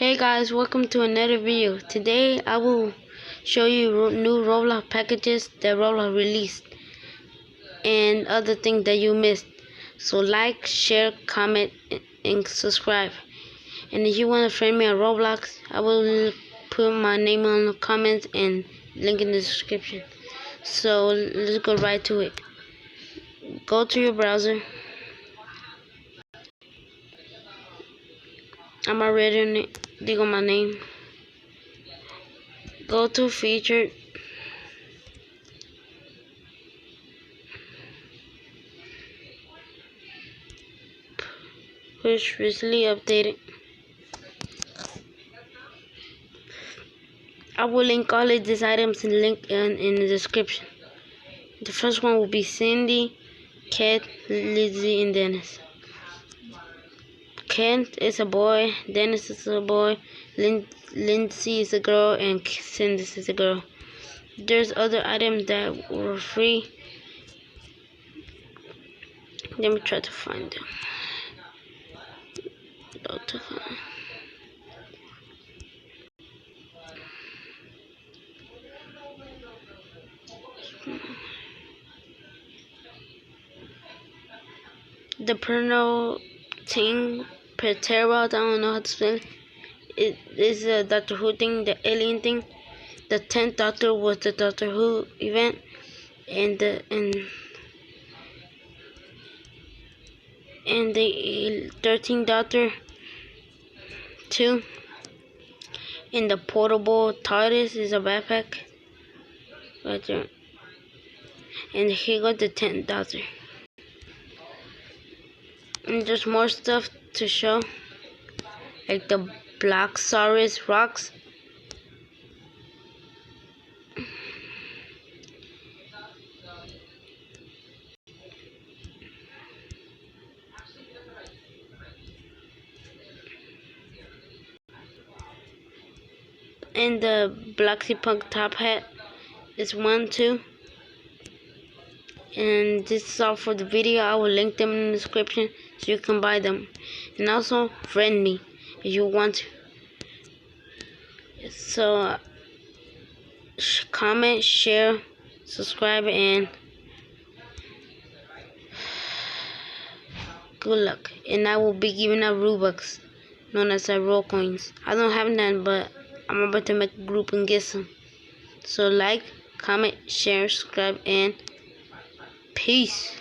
Hey guys, welcome to another video. Today I will show you new Roblox packages that Roblox released and other things that you missed. So like, share, comment, and subscribe. And if you want to friend me on Roblox, I will put my name on the comments and link in the description. So let's go right to it. Go to your browser. I'm already on it. Dig on my name. Go to featured. Which recently updated. I will link all of these items in the description. The first one will be Cindy, Kat, Lizzie, and Dennis. Kent is a boy, Dennis is a boy, Lindsay is a girl, and Cindy is a girl. There's other items that were free. Let me try to find them. The Perno thing, Pertera, I don't know how to spell it. It is a Doctor Who thing, the alien thing. The 10th Doctor was the Doctor Who event, and the 13th Doctor 2. And the portable TARDIS is a backpack right there. And here got the 10th Doctor. And there's more stuff to show, like the BLOXY rocks. And the BLOXY punk top hat is 1, 2. And this is all for the video. I will link them in the description so you can buy them. And also friend me if you want to. So comment, share, subscribe, and good luck. And I will be giving out Robux known as RTHRO coins. I don't have none, but I'm about to make a group and get some. So like, comment, share, subscribe, and peace.